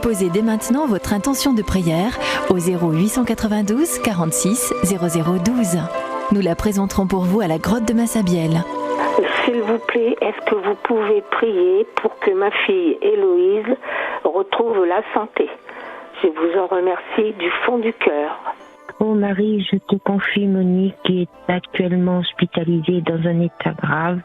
Déposez dès maintenant votre intention de prière au 0892 46 0012. Nous la présenterons pour vous à la grotte de Massabielle. S'il vous plaît, est-ce que vous pouvez prier pour que ma fille Héloïse retrouve la santé? Je vous en remercie du fond du cœur. Oh Marie, je te confie Monique qui est actuellement hospitalisée dans un état grave.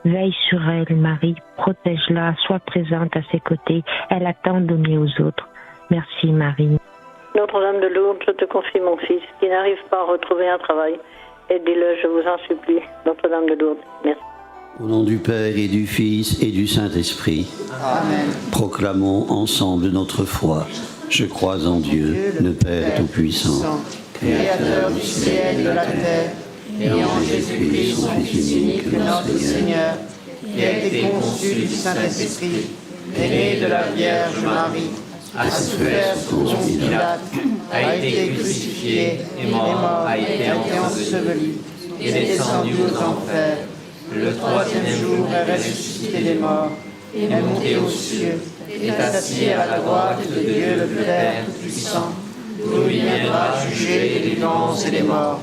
Veille sur elle, Marie, protège-la, sois présente à ses côtés. Elle a tant donné aux autres. Merci Marie. Notre-Dame de Lourdes, je te confie mon fils qui n'arrive pas à retrouver un travail. Aidez-le, je vous en supplie. Notre-Dame de Lourdes, merci. Au nom du Père et du Fils et du Saint-Esprit. Amen. Proclamons ensemble notre foi. Je crois en Dieu, le Père Tout-Puissant, Créateur du ciel et de la terre, et en Jésus-Christ, son Fils unique, notre Seigneur, qui a été conçu du Saint-Esprit, né de la Vierge Marie, a souffert sous Ponce Pilate, a été crucifié, est mort, a été enseveli, est descendu aux enfers. Le troisième jour est ressuscité des morts, est monté aux cieux, est assis à la droite de Dieu le Père Tout-Puissant, d'où il viendra juger les vivants et les morts.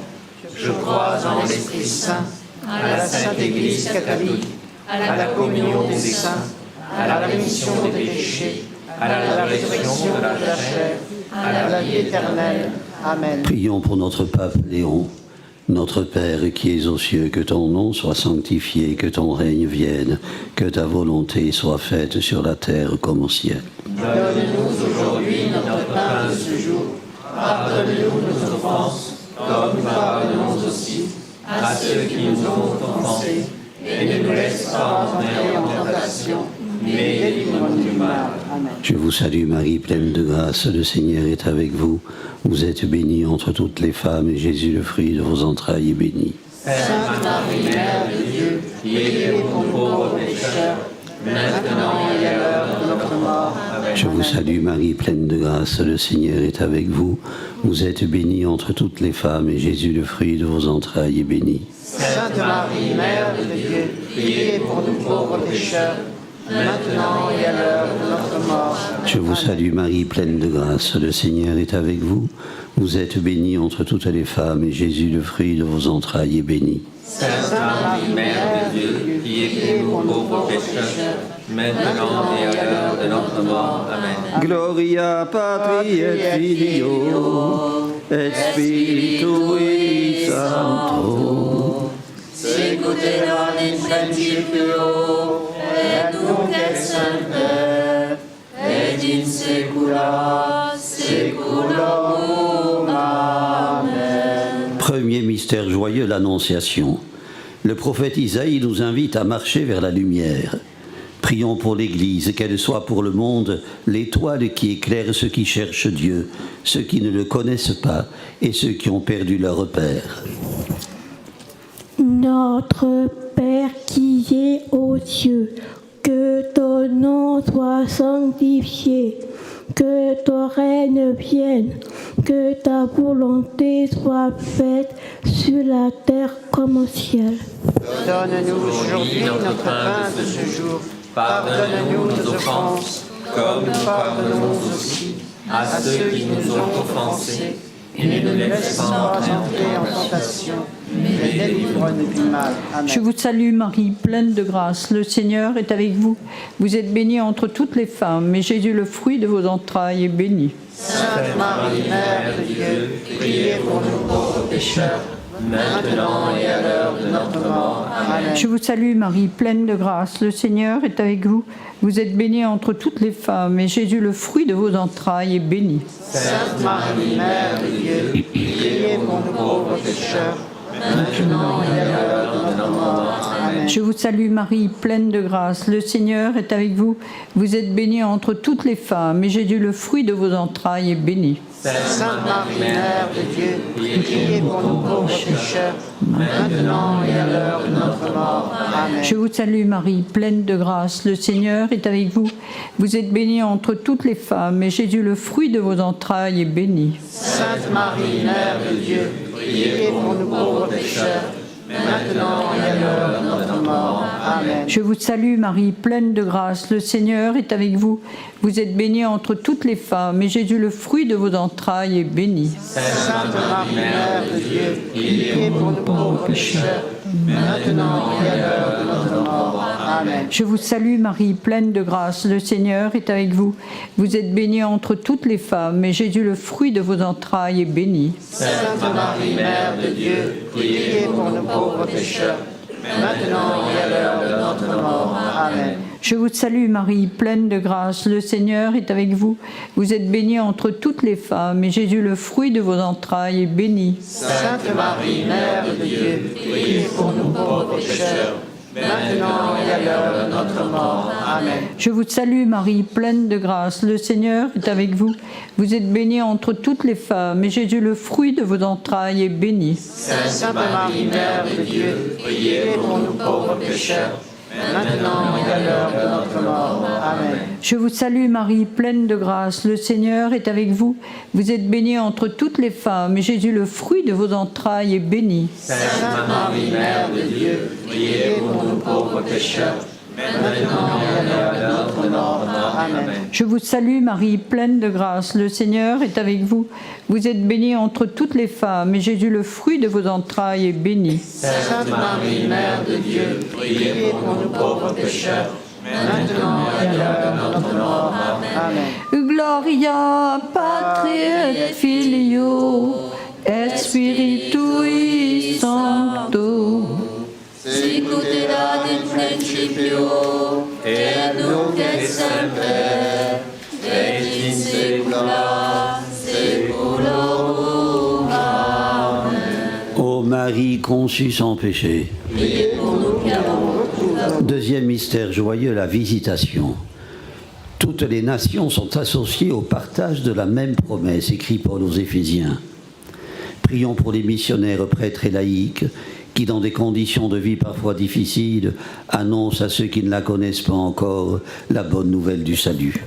Je crois en l'Esprit Saint, à la Sainte Église catholique, à la communion des saints, à la rémission des péchés, à la résurrection de la chair, à la vie éternelle. Amen. Prions pour notre pape Léon. Notre Père qui es aux cieux, que ton nom soit sanctifié, que ton règne vienne, que ta volonté soit faite sur la terre comme au ciel. Donne-nous aujourd'hui notre pain de ce jour. Pardonne-nous nos offenses, comme nous pardonnons aussi à ceux qui nous ont offensés. Et ne nous laisse pas entrer en tentation, mais délivre-nous du mal. Amen. Je vous salue Marie, pleine de grâce, le Seigneur est avec vous. Vous êtes bénie entre toutes les femmes, et Jésus, le fruit de vos entrailles, est béni. Sainte Marie, Mère de Dieu, priez pour nous pauvres pécheurs, maintenant et à l'heure de notre mort. Amen. Je vous salue Marie, pleine de grâce, le Seigneur est avec vous. Vous êtes bénie entre toutes les femmes, et Jésus, le fruit de vos entrailles, est béni. Sainte Marie, Mère de Dieu, priez pour nous pauvres pécheurs, maintenant et à l'heure de notre mort. Je vous salue Marie, pleine de grâce, le Seigneur est avec vous. Vous êtes bénie entre toutes les femmes, et Jésus, le fruit de vos entrailles, est béni. Sainte Marie, Mère de Dieu, priez pour nous pauvres pécheurs, maintenant et à l'heure de notre mort. Amen. Gloria Patri et Filio et Spiritui Sancto. Sicut in principio, et nunc et semper, et in saecula saeculorum. Amen. Premier mystère joyeux, l'Annonciation. Le prophète Isaïe nous invite à marcher vers la lumière. Prions pour l'Église, qu'elle soit pour le monde l'étoile qui éclaire ceux qui cherchent Dieu, ceux qui ne le connaissent pas et ceux qui ont perdu leur repère. Notre Père qui es aux cieux, que ton nom soit sanctifié, que ton règne vienne, que ta volonté soit faite sur la terre comme au ciel. Donne-nous aujourd'hui notre pain de ce jour. Pardonne-nous nos offenses, comme nous pardonnons aussi à ceux qui nous ont offensés. Et ne nous laisse pas entrer en tentation, mais délivre-nous du mal. Amen. Je vous salue Marie, pleine de grâce. Le Seigneur est avec vous. Vous êtes bénie entre toutes les femmes, et Jésus, le fruit de vos entrailles, est béni. Sainte Marie, Mère de Dieu, priez pour nous pauvres pécheurs, maintenant et à l'heure de notre mort. Amen. Je vous salue Marie, pleine de grâce. Le Seigneur est avec vous. Vous êtes bénie entre toutes les femmes, et Jésus, le fruit de vos entrailles, est béni. Sainte Marie, Mère de Dieu, priez pour nous pauvres pécheurs, maintenant et à l'heure de notre mort. Amen. Je vous salue Marie, pleine de grâce. Le Seigneur est avec vous. Vous êtes bénie entre toutes les femmes, et Jésus, le fruit de vos entrailles, est béni. Sainte Marie, Mère de Dieu, priez pour nous pauvres pécheurs, maintenant et à l'heure de notre mort. Amen. Je vous salue Marie, pleine de grâce. Le Seigneur est avec vous. Vous êtes bénie entre toutes les femmes, et Jésus, le fruit de vos entrailles, est béni. Sainte Marie, Mère de Dieu, priez pour nous pauvres pécheurs, maintenant et à l'heure de notre mort. Amen. Je vous salue Marie, pleine de grâce, le Seigneur est avec vous. Vous êtes bénie entre toutes les femmes, et Jésus, le fruit de vos entrailles, est béni. Sainte Marie, Mère de Dieu, priez pour nous pauvres pécheurs, maintenant et à l'heure de notre mort. Amen. Je vous salue Marie, pleine de grâce, le Seigneur est avec vous. Vous êtes bénie entre toutes les femmes, et Jésus, le fruit de vos entrailles, est béni. Sainte Marie, Mère de Dieu, priez pour nous pauvres pécheurs, maintenant et à l'heure de notre mort. Amen. Je vous salue Marie, pleine de grâce, le Seigneur est avec vous. Vous êtes bénie entre toutes les femmes, et Jésus, le fruit de vos entrailles, est béni. Sainte Marie, Mère de Dieu, priez pour nous pauvres pécheurs, maintenant et à l'heure de notre mort. Amen. Je vous salue Marie, pleine de grâce, le Seigneur est avec vous. Vous êtes bénie entre toutes les femmes, et Jésus, le fruit de vos entrailles, est béni. Sainte Marie, Mère de Dieu, priez pour nous pauvres pécheurs, maintenant et à l'heure de notre mort. Amen. Je vous salue Marie, pleine de grâce, le Seigneur est avec vous. Vous êtes bénie entre toutes les femmes, et Jésus, le fruit de vos entrailles, est béni. Sainte Marie, Mère de Dieu, priez pour nous pauvres pécheurs, maintenant et à l'heure de notre mort. Amen. Je vous salue Marie, pleine de grâce, le Seigneur est avec vous. Vous êtes bénie entre toutes les femmes, et Jésus, le fruit de vos entrailles, est béni. Sainte Marie, Mère de Dieu, priez pour nous pauvres pécheurs, maintenant et à l'heure de notre mort. Amen. Gloria Patri et Filio et Spiritui Sancto. Sic ut erat in principio, et nunc et semper, et in saecula saeculorum. Amen. Ô Marie conçue sans péché. Priez pour nous qui avons recours. Deuxième mystère joyeux, la visitation. Toutes les nations sont associées au partage de la même promesse, écrit Paul aux Éphésiens. Prions pour les missionnaires, prêtres et laïcs, qui, dans des conditions de vie parfois difficiles, annoncent à ceux qui ne la connaissent pas encore la bonne nouvelle du salut.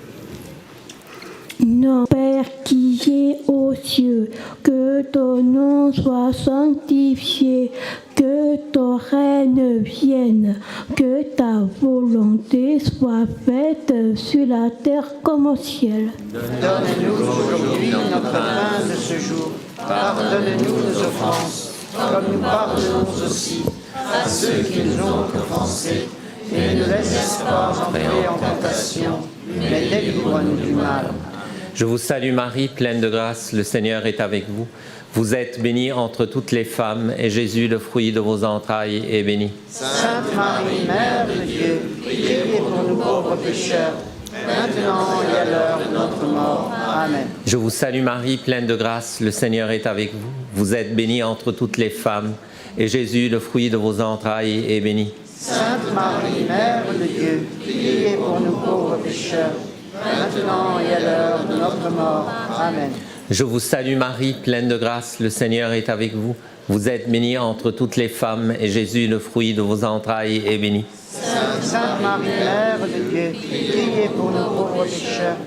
Notre Père qui es aux cieux, que ton nom soit sanctifié, que ton règne vienne, que ta volonté soit faite sur la terre comme au ciel. Donne-nous aujourd'hui notre pain de ce jour. Pardonne-nous nos offenses, comme nous pardonnons aussi à ceux qui nous ont offensés. Et ne nous laisse pas entrer en tentation, mais délivre-nous du mal. Je vous salue Marie, pleine de grâce, le Seigneur est avec vous. Vous êtes bénie entre toutes les femmes, et Jésus, le fruit de vos entrailles, est béni. Sainte Marie, Mère de Dieu, priez pour nous pauvres pécheurs, maintenant et à l'heure de notre mort. Amen. Je vous salue Marie, pleine de grâce, le Seigneur est avec vous. Vous êtes bénie entre toutes les femmes, et Jésus, le fruit de vos entrailles, est béni. Sainte Marie, Mère de Dieu, priez pour nous pauvres pécheurs, maintenant et à l'heure de notre mort. Amen. Je vous salue Marie, pleine de grâce, le Seigneur est avec vous. Vous êtes bénie entre toutes les femmes, et Jésus, le fruit de vos entrailles, est béni. Sainte Marie, Mère de Dieu, priez pour nous pauvres pécheurs,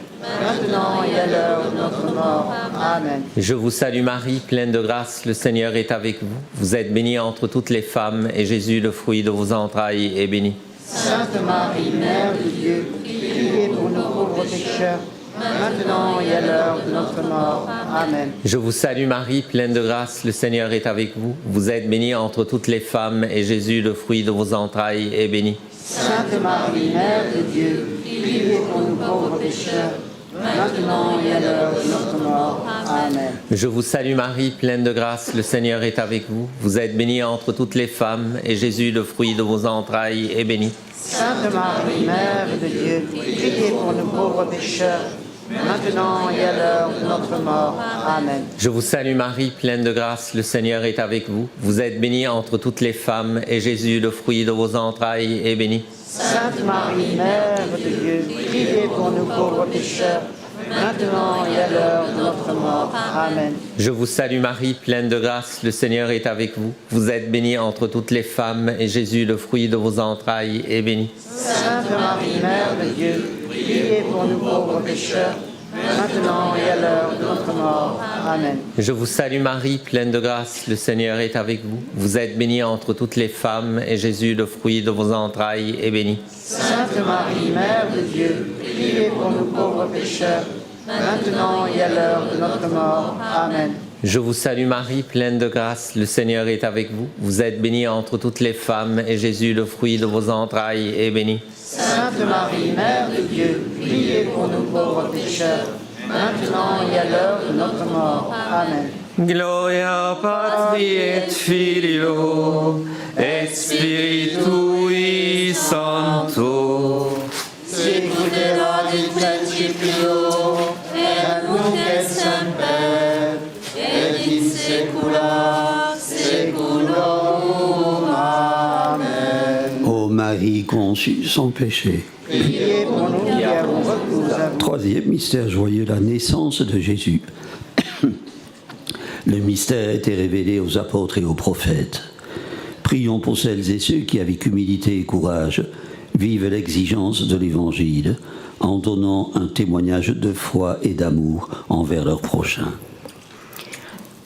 maintenant et à l'heure de notre mort. Amen. Je vous salue Marie, pleine de grâce, le Seigneur est avec vous. Vous êtes bénie entre toutes les femmes, et Jésus, le fruit de vos entrailles, est béni. Sainte Marie, Mère de Dieu, priez pour nous pauvres pécheurs, maintenant et à l'heure de notre mort. Amen. Je vous salue Marie, pleine de grâce, le Seigneur est avec vous. Vous êtes bénie entre toutes les femmes, et Jésus, le fruit de vos entrailles, est béni. Sainte Marie, Mère de Dieu, priez pour nous pauvres pécheurs, maintenant et à l'heure de notre mort. Amen. Je vous salue Marie, pleine de grâce, le Seigneur est avec vous. Vous êtes bénie entre toutes les femmes, et Jésus, le fruit de vos entrailles, est béni. Sainte Marie, Mère de Dieu, priez pour nous pauvres pécheurs, maintenant et à l'heure de notre mort. Amen. Je vous salue Marie, pleine de grâce, le Seigneur est avec vous. Vous êtes bénie entre toutes les femmes, et Jésus, le fruit de vos entrailles, est béni. Sainte Marie, Mère de Dieu, priez pour nous pauvres pécheurs, maintenant et à l'heure de notre mort. Amen. Je vous salue Marie, pleine de grâce, le Seigneur est avec vous. Vous êtes bénie entre toutes les femmes, et Jésus, le fruit de vos entrailles, est béni. Sainte Marie, Mère de Dieu, priez pour nous pauvres pécheurs, maintenant et à l'heure de notre mort. Amen. Je vous salue Marie, pleine de grâce, le Seigneur est avec vous. Vous êtes bénie entre toutes les femmes, et Jésus, le fruit de vos entrailles, est béni. Sainte Marie, Mère de Dieu, priez pour nous pauvres pécheurs, maintenant et à l'heure de notre mort. Amen. Je vous salue Marie, pleine de grâce, le Seigneur est avec vous. Vous êtes bénie entre toutes les femmes, et Jésus, le fruit de vos entrailles, est béni. Sainte Marie, Mère de Dieu, priez pour nous pauvres pécheurs, maintenant et à l'heure de notre mort. Amen. Gloria Patri et Filio et Spiritui Sancto. Sicut erat in principio et nunc et semper et in saecula saeculorum. Amen. Ô Marie conçue sans péché. Priez pour nous qui avons recours à vous. Troisième mystère joyeux, la naissance de Jésus. Le mystère a été révélé aux apôtres et aux prophètes. Prions pour celles et ceux qui, avec humilité et courage, vivent l'exigence de l'Évangile en donnant un témoignage de foi et d'amour envers leur prochain.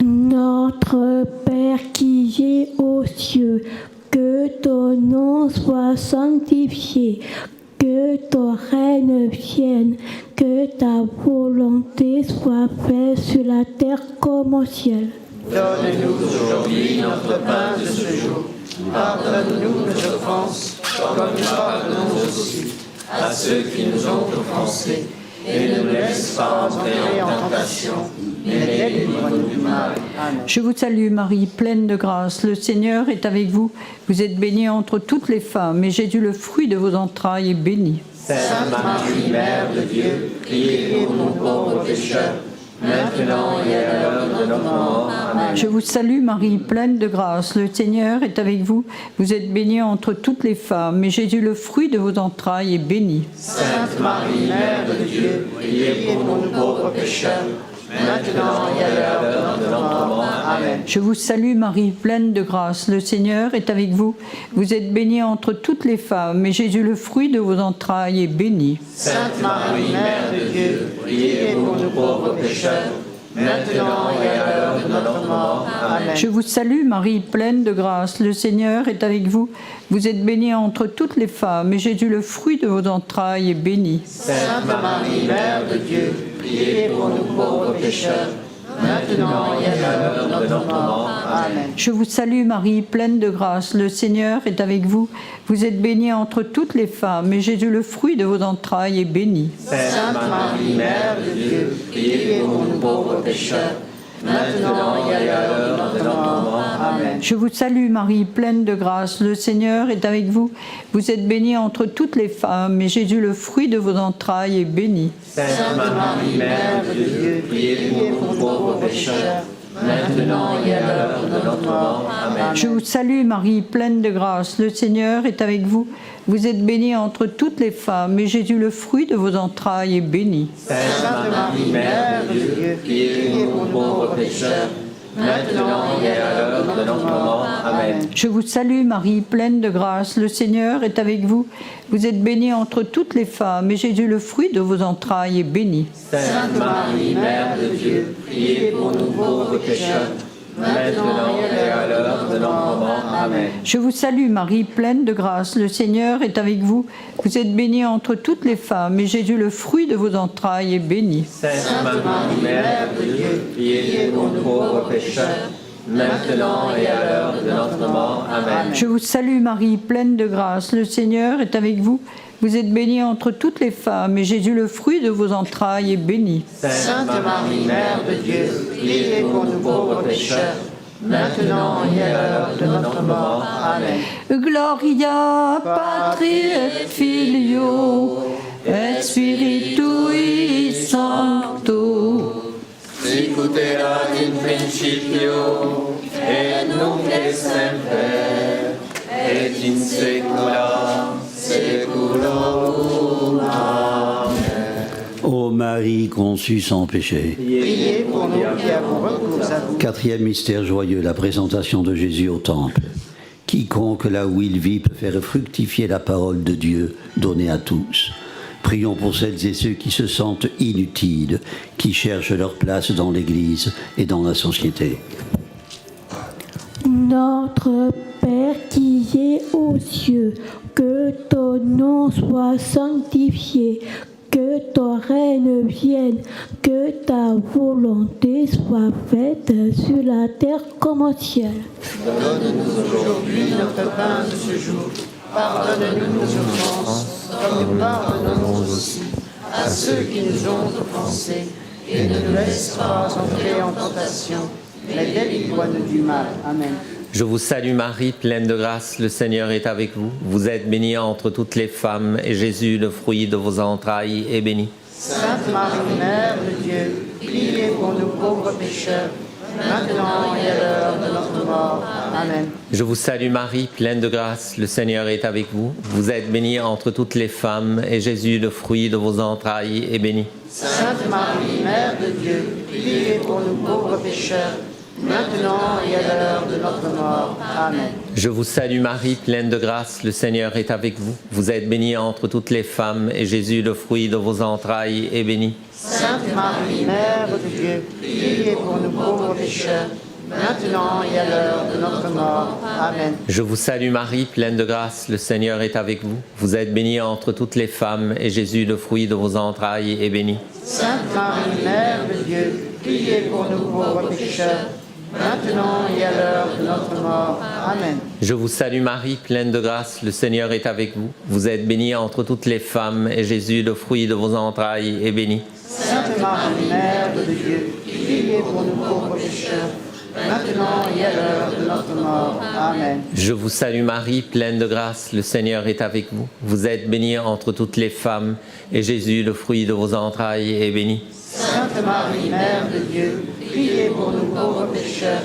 Notre Père qui es aux cieux, que ton nom soit sanctifié, que ton règne vienne, que ta volonté soit faite sur la terre comme au ciel. Donne-nous aujourd'hui notre pain de ce jour. Pardonne-nous nos offenses, comme nous pardonnons aussi à ceux qui nous ont offensés. Et ne nous laisse pas entrer en tentation, mais délivre-nous du mal. Amen. Je vous salue Marie, pleine de grâce, le Seigneur est avec vous. Vous êtes bénie entre toutes les femmes, et Jésus, le fruit de vos entrailles, est béni. Sainte Marie, Mère de Dieu, priez pour nous pauvres pécheurs, maintenant et à l'heure de notre mort. Amen. Je vous salue Marie, pleine de grâce, le Seigneur est avec vous. Vous êtes bénie entre toutes les femmes, et Jésus, le fruit de vos entrailles, est béni. Sainte Marie, Mère de Dieu, priez pour nous pauvres pécheurs, maintenant et à l'heure de notre mort. Amen. Je vous salue Marie, pleine de grâce, le Seigneur est avec vous. Vous êtes bénie entre toutes les femmes, et Jésus, le fruit de vos entrailles, est béni. Sainte Marie, Mère de Dieu, priez pour nous pauvres pécheurs, maintenant et à l'heure de notre mort. Amen. Je vous salue Marie, pleine de grâce, le Seigneur est avec vous. Vous êtes bénie entre toutes les femmes, et Jésus, le fruit de vos entrailles, est béni. Sainte Marie, Mère de Dieu, priez pour nous pauvres pécheurs, maintenant et à l'heure de notre mort. Amen. Je vous salue Marie, pleine de grâce, le Seigneur est avec vous. Vous êtes bénie entre toutes les femmes, et Jésus, le fruit de vos entrailles, est béni. Sainte Marie, Mère de Dieu, priez pour nous pauvres pécheurs, maintenant et à l'heure de notre mort. Amen. Je vous salue Marie, pleine de grâce, le Seigneur est avec vous. Vous êtes bénie entre toutes les femmes, et Jésus, le fruit de vos entrailles, est béni. Sainte Marie, Mère de Dieu, priez pour nous pauvres pécheurs, maintenant et à l'heure de notre mort. Amen. Je vous salue Marie, pleine de grâce, le Seigneur est avec vous. Vous êtes bénie entre toutes les femmes, et Jésus, le fruit de vos entrailles, est béni. Sainte Marie, Mère de Dieu, priez pour nous pauvres pécheurs, maintenant et à l'heure de notre mort. Amen. Je vous salue Marie, pleine de grâce, le Seigneur est avec vous. Vous êtes bénie entre toutes les femmes, et Jésus, le fruit de vos entrailles, est béni. Sainte Marie, Mère de Dieu, priez pour nous pauvres pécheurs, maintenant et à l'heure de notre mort. Amen. Je vous salue Marie, pleine de grâce, le Seigneur est avec vous. Vous êtes bénie entre toutes les femmes, et Jésus, le fruit de vos entrailles, est béni. Sainte Marie, Mère de Dieu, priez pour nous pauvres pécheurs, maintenant et à l'heure de notre mort. Amen. Je vous salue Marie, pleine de grâce, le Seigneur est avec vous. Vous êtes bénie entre toutes les femmes, et Jésus, le fruit de vos entrailles, est béni. Sainte Marie, Mère de Dieu, priez pour nous pauvres pécheurs, maintenant et à l'heure de notre mort. Amen. Gloria Patri et Filio et Spiritui Sancto. Sicut erat in principio et nunc et semper et in saecula saeculorum. Amen. Ô Marie conçue sans péché. Priez pour nous qui avons recours à vous. Quatrième mystère joyeux, la présentation de Jésus au temple. Quiconque là où il vit peut faire fructifier la parole de Dieu donnée à tous. Prions pour celles et ceux qui se sentent inutiles, qui cherchent leur place dans l'Église et dans la société. Notre Père qui es aux cieux, que ton nom soit sanctifié, que ton règne vienne, que ta volonté soit faite sur la terre comme au ciel. Donne-nous aujourd'hui notre pain de ce jour. Pardonne-nous nos offenses, comme nous pardonnons aussi à ceux qui nous ont offensés. Et ne nous laisse pas entrer en tentation, mais délivre-nous du mal. Amen. Je vous salue Marie, pleine de grâce, le Seigneur est avec vous. Vous êtes bénie entre toutes les femmes, et Jésus, le fruit de vos entrailles, est béni. Sainte Marie, Mère de Dieu, priez pour nous pauvres pécheurs, maintenant et à l'heure de notre mort. Amen. Je vous salue Marie, pleine de grâce, le Seigneur est avec vous. Vous êtes bénie entre toutes les femmes, et Jésus, le fruit de vos entrailles, est béni. Sainte Marie, Mère de Dieu, priez pour nous pauvres pécheurs, maintenant et à l'heure de notre mort. Amen. Je vous salue Marie, pleine de grâce, le Seigneur est avec vous. Vous êtes bénie entre toutes les femmes, et Jésus, le fruit de vos entrailles, est béni. Sainte Marie, Mère de Dieu, priez pour nous pauvres pécheurs, maintenant et à l'heure de notre mort. Amen. Je vous salue Marie, pleine de grâce, le Seigneur est avec vous. Vous êtes bénie entre toutes les femmes, et Jésus, le fruit de vos entrailles, est béni. Sainte Marie, Mère de Dieu, priez pour nous pauvres pécheurs, maintenant et à l'heure de notre mort. Amen. Je vous salue Marie, pleine de grâce, le Seigneur est avec vous. Vous êtes bénie entre toutes les femmes, et Jésus, le fruit de vos entrailles, est béni. Sainte Marie, Mère de Dieu, priez pour nous pauvres pécheurs, maintenant et à l'heure de notre mort. Amen. Je vous salue Marie, pleine de grâce, le Seigneur est avec vous. Vous êtes bénie entre toutes les femmes, et Jésus, le fruit de vos entrailles, est béni. Sainte Marie, Mère de Dieu, priez pour nous pauvres pécheurs,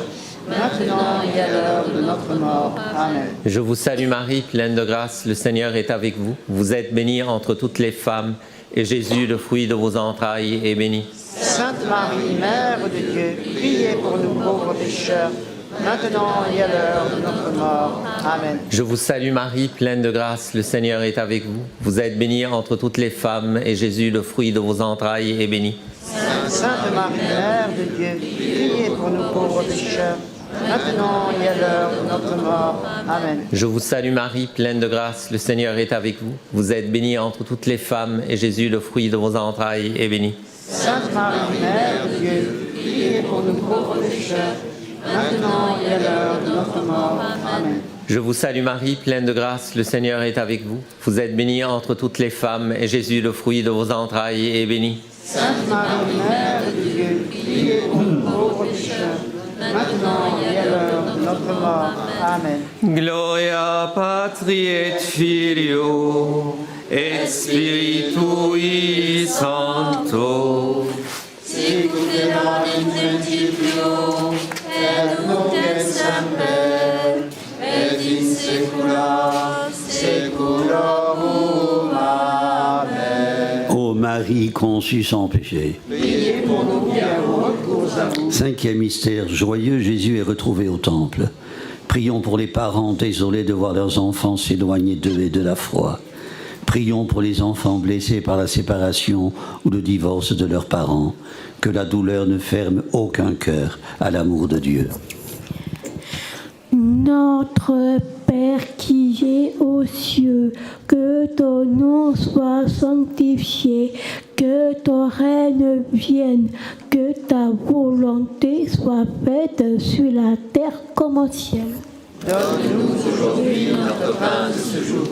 maintenant et à l'heure de notre mort. Amen. Je vous salue Marie, pleine de grâce, le Seigneur est avec vous. Vous êtes bénie entre toutes les femmes, et Jésus, le fruit de vos entrailles, est béni. Sainte Marie, Mère de Dieu, priez pour nous pauvres pécheurs, maintenant et à l'heure de notre mort. Amen. Je vous salue Marie, pleine de grâce, le Seigneur est avec vous. Vous êtes bénie entre toutes les femmes, et Jésus, le fruit de vos entrailles, est béni. Sainte Marie, Mère de Dieu, priez pour nous pauvres pécheurs, maintenant et à l'heure de notre mort. Amen. Je vous salue Marie, pleine de grâce, le Seigneur est avec vous. Vous êtes bénie entre toutes les femmes, et Jésus, le fruit de vos entrailles, est béni. Sainte Marie, Mère de Dieu, priez pour nous pauvres pécheurs, maintenant et à l'heure de notre mort. Amen. Je vous salue Marie, pleine de grâce, le Seigneur est avec vous. Vous êtes bénie entre toutes les femmes, et Jésus, le fruit de vos entrailles, est béni. Sainte Marie, Mère de Dieu, priez pour nous pauvres pécheurs, maintenant et à l'heure de notre mort. Amen. Gloria Patri et Filio et Spiritui Sancto. Sicut erat in principio et nunc et semper et in saecula saeculorum. Amen. Ô Marie conçue sans péché. Priez pour nous qui avons recours à vous. Cinquième mystère joyeux, Jésus est retrouvé au temple. Prions pour les parents désolés de voir leurs enfants s'éloigner d'eux et de la foi. Prions pour les enfants blessés par la séparation ou le divorce de leurs parents. Que la douleur ne ferme aucun cœur à l'amour de Dieu. Notre Père qui es aux cieux, que ton nom soit sanctifié, que ton règne vienne, que ta volonté soit faite sur la terre comme au ciel. Donne-nous aujourd'hui notre pain de ce jour.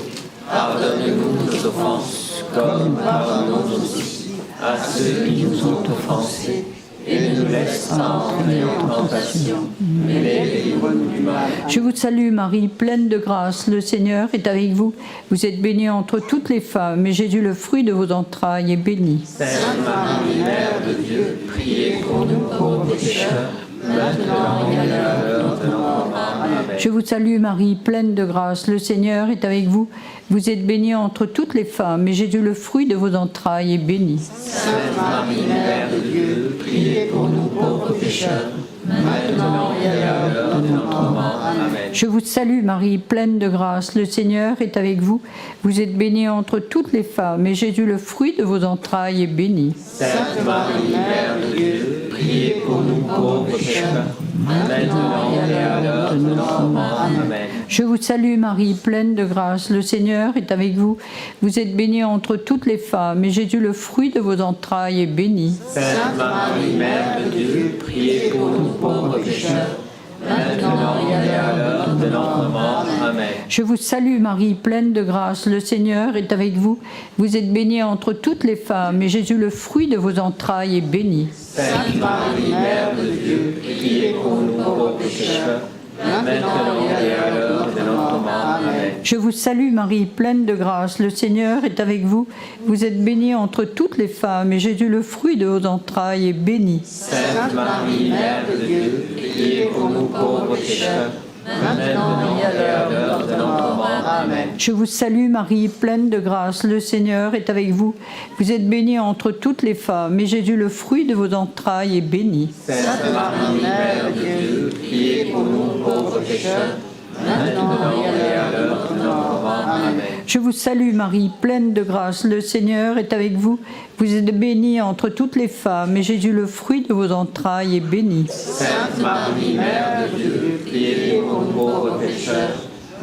Pardonne-nous nos offenses, comme nous pardonnons aussi à ceux qui nous ont offensés. Et ne nous laisse pas entrer en tentation, mais délivre-nous du mal. Je vous salue Marie, pleine de grâce, le Seigneur est avec vous. Vous êtes bénie entre toutes les femmes, et Jésus, le fruit de vos entrailles, est béni. Sainte Marie, Mère de Dieu, priez pour nous pauvres pécheurs, maintenant et à l'heure de notre mort. Amen. Je vous salue Marie, pleine de grâce, le Seigneur est avec vous. Vous êtes bénie entre toutes les femmes, et Jésus, le fruit de vos entrailles, est béni. Sainte Marie, Mère de Dieu, priez pour nous pauvres pécheurs, maintenant et à l'heure de notre mort. Amen. Je vous salue Marie, pleine de grâce, le Seigneur est avec vous. Vous êtes bénie entre toutes les femmes, et Jésus, le fruit de vos entrailles, est béni. Sainte Marie, Mère de Dieu, priez pour nous pauvres pécheurs, maintenant et à l'heure de notre mort. Amen. Je vous salue Marie, pleine de grâce, le Seigneur est avec vous. Vous êtes bénie entre toutes les femmes, et Jésus, le fruit de vos entrailles, est béni. Sainte Marie, Mère de Dieu, priez pour nous pauvres pécheurs, maintenant et à l'heure de notre mort. Amen. Je vous salue Marie, pleine de grâce, le Seigneur est avec vous. Vous êtes bénie entre toutes les femmes, et Jésus, le fruit de vos entrailles, est béni. Sainte Marie, Mère de Dieu, priez pour nous pauvres pécheurs, maintenant et à l'heure de notre mort. Amen. Je vous salue Marie, pleine de grâce, le Seigneur est avec vous. Vous êtes bénie entre toutes les femmes, et Jésus, le fruit de vos entrailles, est béni. Sainte Marie, Mère de Dieu, priez pour nous pauvres pécheurs, maintenant et à l'heure de notre mort. Amen. Je vous salue Marie, pleine de grâce, le Seigneur est avec vous. Vous êtes bénie entre toutes les femmes, et Jésus, le fruit de vos entrailles, est béni. Sainte Marie, Mère de Dieu, priez pour nous pauvres pécheurs, maintenant et à l'heure de notre mort. Amen. Je vous salue Marie, pleine de grâce, le Seigneur est avec vous. Vous êtes bénie entre toutes les femmes, et Jésus, le fruit de vos entrailles, est béni. Sainte Marie, Mère de Dieu, priez pour nous pauvres pécheurs,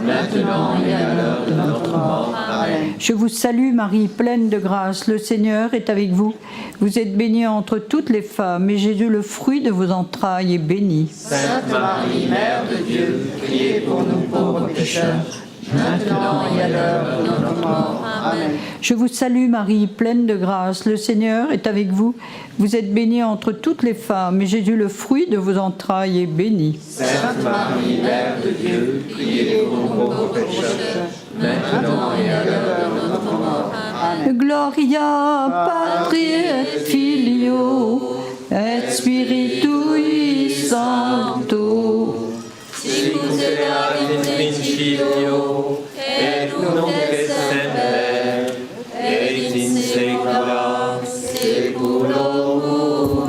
maintenant et à l'heure de notre mort. Amen. Je vous salue Marie, pleine de grâce, le Seigneur est avec vous. Vous êtes bénie entre toutes les femmes, et Jésus, le fruit de vos entrailles, est béni. Sainte Marie, Mère de Dieu, priez pour nous pauvres pécheurs, maintenant et à l'heure de notre mort. Amen. Je vous salue Marie, pleine de grâce, le Seigneur est avec vous. Vous êtes bénie entre toutes les femmes, et Jésus, le fruit de vos entrailles, est béni. Sainte Marie, Mère de Dieu, priez pour nous pauvres pécheurs, maintenant et à l'heure de notre mort. Amen. Gloria Patri et Filio et Spiritui Sancto. Sicut erat in principio, et nunc et semper, et in saecula saeculorum.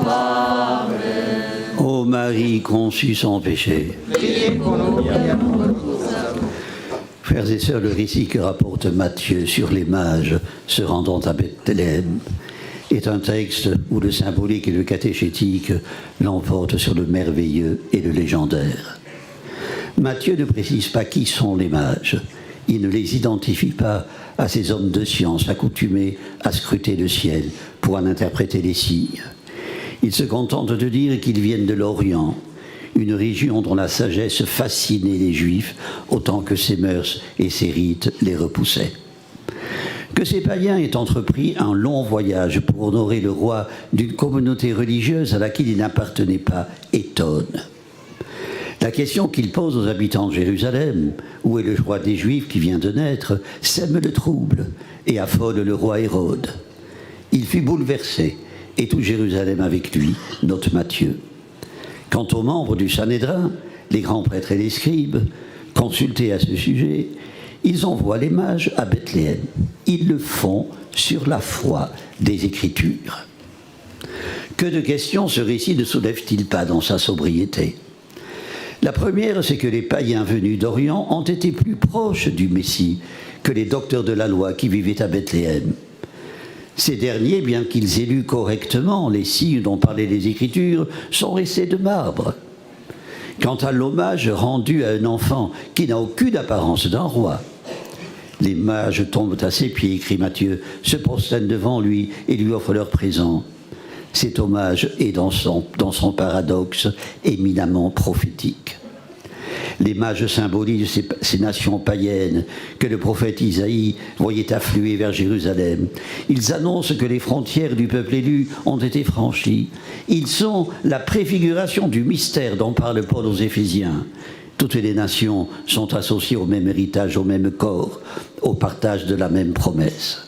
Amen. Ô Marie conçue sans péché. Priez pour nous, Frères et sœurs, le récit que rapporte Matthieu sur les mages se rendant à Bethléem est un texte où le symbolique et le catéchétique l'emportent sur le merveilleux et le légendaire. Matthieu ne précise pas qui sont les mages. Il ne les identifie pas à ces hommes de science accoutumés à scruter le ciel pour en interpréter les signes. Il se contente de dire qu'ils viennent de l'Orient, une région dont la sagesse fascinait les Juifs autant que ses mœurs et ses rites les repoussaient. Que ces païens aient entrepris un long voyage pour honorer le roi d'une communauté religieuse à laquelle ils n'appartenaient pas étonne. La question qu'il pose aux habitants de Jérusalem, où est le roi des Juifs qui vient de naître, sème le trouble et affole le roi Hérode. Il fut bouleversé, et tout Jérusalem avec lui, note Matthieu. Quant aux membres du Sanhédrin, les grands prêtres et les scribes, consultés à ce sujet, ils envoient les mages à Bethléem. Ils le font sur la foi des Écritures. Que de questions ce récit ne soulève-t-il pas dans sa sobriété ? La première, c'est que les païens venus d'Orient ont été plus proches du Messie que les docteurs de la loi qui vivaient à Bethléem. Ces derniers, bien qu'ils aient lu correctement les signes dont parlaient les Écritures, sont restés de marbre. Quant à l'hommage rendu à un enfant qui n'a aucune apparence d'un roi, les mages tombent à ses pieds, écrit Matthieu, se prosternent devant lui et lui offrent leur présent. Cet hommage est dans son paradoxe éminemment prophétique. Les mages symbolisent ces nations païennes que le prophète Isaïe voyait affluer vers Jérusalem. Ils annoncent que les frontières du peuple élu ont été franchies. Ils sont la préfiguration du mystère dont parle Paul aux Éphésiens. Toutes les nations sont associées au même héritage, au même corps, au partage de la même promesse.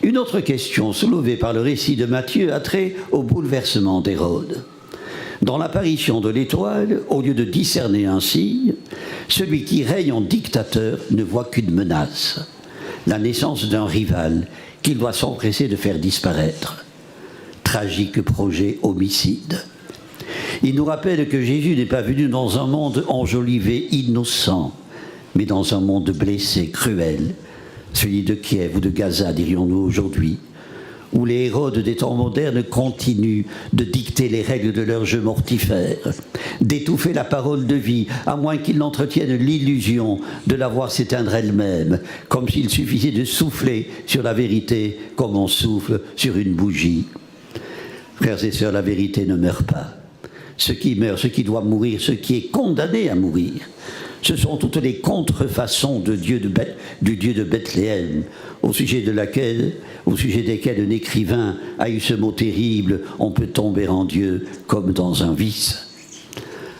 Une autre question soulevée par le récit de Matthieu a trait au bouleversement d'Hérode. Dans l'apparition de l'étoile, au lieu de discerner un signe, celui qui règne en dictateur ne voit qu'une menace, la naissance d'un rival qu'il doit s'empresser de faire disparaître. Tragique projet homicide. Il nous rappelle que Jésus n'est pas venu dans un monde enjolivé, innocent, mais dans un monde blessé, cruel, celui de Kiev ou de Gaza, dirions-nous aujourd'hui, où les Hérodes des temps modernes continuent de dicter les règles de leur jeu mortifère, d'étouffer la parole de vie, à moins qu'ils n'entretiennent l'illusion de la voir s'éteindre elle-même, comme s'il suffisait de souffler sur la vérité comme on souffle sur une bougie. Frères et sœurs, la vérité ne meurt pas. Ce qui meurt, ce qui doit mourir, ce qui est condamné à mourir, ce sont toutes les contrefaçons du Dieu de Bethléem, au sujet desquels un écrivain a eu ce mot terrible, on peut tomber en Dieu comme dans un vice.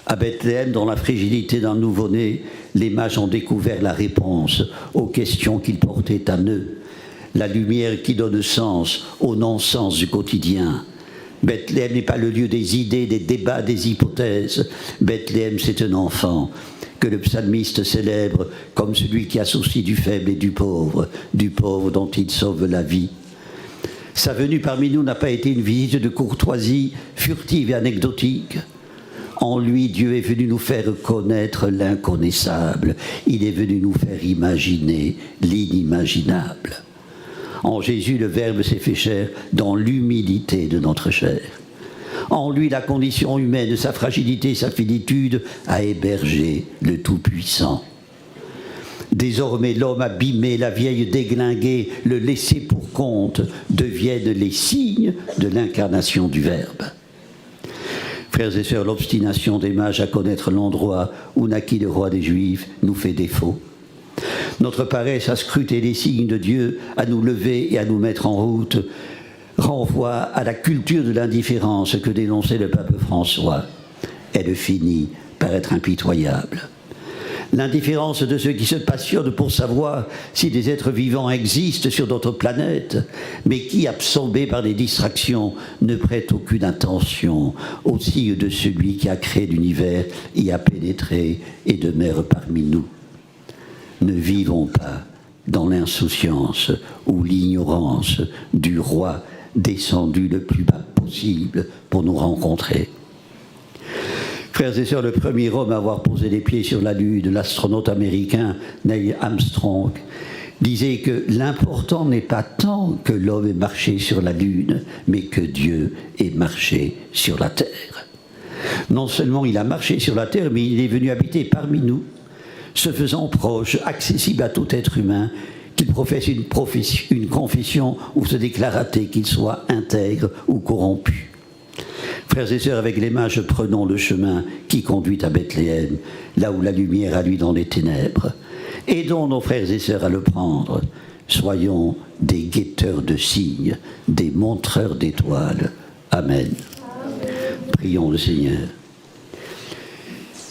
À Bethléem, dans la fragilité d'un nouveau-né, les mages ont découvert la réponse aux questions qu'ils portaient à eux, la lumière qui donne sens au non-sens du quotidien. Bethléem n'est pas le lieu des idées, des débats, des hypothèses. Bethléem, c'est un enfant que le psalmiste célèbre comme celui qui a souci du faible et du pauvre dont il sauve la vie. Sa venue parmi nous n'a pas été une visite de courtoisie furtive et anecdotique. En lui, Dieu est venu nous faire connaître l'inconnaissable. Il est venu nous faire imaginer l'inimaginable. En Jésus, le Verbe s'est fait chair dans l'humilité de notre chair. En lui, la condition humaine, sa fragilité, sa finitude, a hébergé le Tout-Puissant. Désormais, l'homme abîmé, la vieille déglinguée, le laissé pour compte, deviennent les signes de l'incarnation du Verbe. Frères et sœurs, l'obstination des mages à connaître l'endroit où naquit le roi des Juifs nous fait défaut. Notre paresse à scruter les signes de Dieu, à nous lever et à nous mettre en route, renvoie à la culture de l'indifférence que dénonçait le pape François. Elle finit par être impitoyable. L'indifférence de ceux qui se passionnent pour savoir si des êtres vivants existent sur notre planète, mais qui, absorbés par des distractions, ne prêtent aucune attention aux signes de celui qui a créé l'univers, y a pénétré et demeure parmi nous. Ne vivons pas dans l'insouciance ou l'ignorance du roi descendu le plus bas possible pour nous rencontrer. Frères et sœurs, le premier homme à avoir posé les pieds sur la Lune, l'astronaute américain Neil Armstrong, disait que l'important n'est pas tant que l'homme ait marché sur la Lune, mais que Dieu ait marché sur la Terre. Non seulement il a marché sur la Terre, mais il est venu habiter parmi nous, se faisant proche, accessible à tout être humain, qu'il professe une confession ou se déclare athée, qu'il soit intègre ou corrompu. Frères et sœurs, avec les mages, prenons le chemin qui conduit à Bethléem, là où la lumière allume dans les ténèbres. Aidons nos frères et sœurs à le prendre. Soyons des guetteurs de signes, des montreurs d'étoiles. Amen. Prions le Seigneur.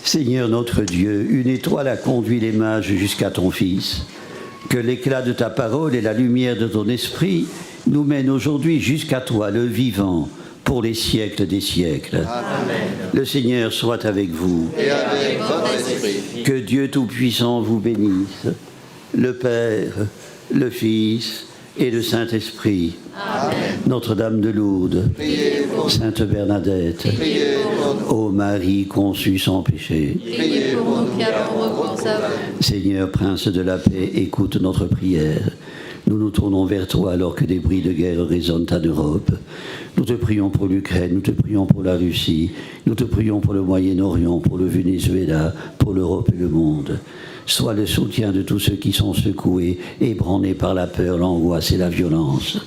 Seigneur notre Dieu, une étoile a conduit les mages jusqu'à ton Fils. Que l'éclat de ta parole et la lumière de ton esprit nous mènent aujourd'hui jusqu'à toi, le vivant, pour les siècles des siècles. Amen. Le Seigneur soit avec vous. Et avec votre esprit. Que Dieu Tout-Puissant vous bénisse, le Père, le Fils et le Saint-Esprit. Amen. Notre-Dame de Lourdes, Sainte Bernadette, ô Marie conçue sans péché, Priez pour nous qui avons recours à vous. Seigneur, Prince de la paix, écoute notre prière. Nous nous tournons vers toi alors que des bruits de guerre résonnent en Europe. Nous te prions pour l'Ukraine, nous te prions pour la Russie, nous te prions pour le Moyen-Orient, pour le Venezuela, pour l'Europe et le monde. Sois le soutien de tous ceux qui sont secoués, ébranlés par la peur, l'angoisse et la violence.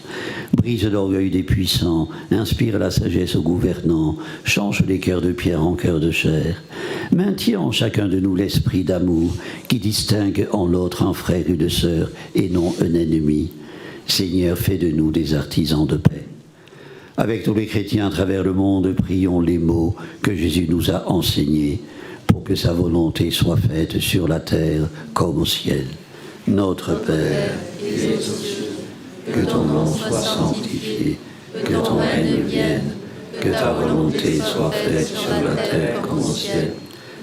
Brise l'orgueil des puissants, inspire la sagesse aux gouvernants, change les cœurs de pierre en cœurs de chair. Maintiens en chacun de nous l'esprit d'amour qui distingue en l'autre un frère et une sœur et non un ennemi. Seigneur, fais de nous des artisans de paix. Avec tous les chrétiens à travers le monde, prions les mots que Jésus nous a enseignés pour que sa volonté soit faite sur la terre comme au ciel. Notre Père, qui es aux cieux, que ton nom soit sanctifié, que ton règne vienne, que ta volonté soit faite sur la terre comme au ciel.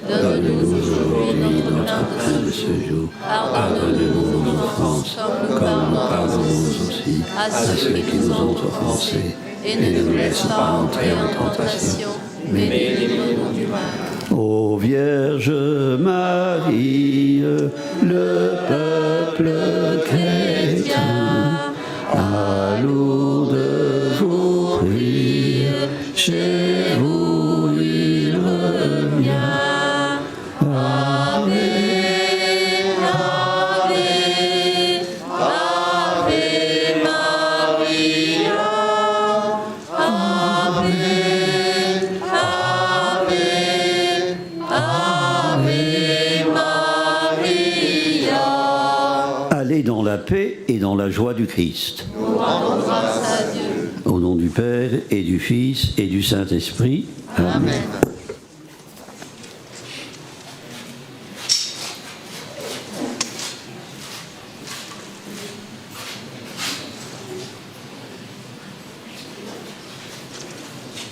Donne-nous aujourd'hui notre pain de ce jour. Pardonne-nous nos offenses, comme nous pardonnons aussi à ceux qui nous ont offensés. Et ne nous laisse pas entrer en tentation, mais délivrez-nous du mal. Ô Vierge Marie, le peuple chrétien a lourd de vous prier, chez vous il revient. Ave, Ave, Ave Maria, Ave, Ave, Ave Maria. Allez dans la paix et dans la joie du Christ. Nous rendons grâce à Dieu. Au nom du Père et du Fils et du Saint-Esprit. Amen.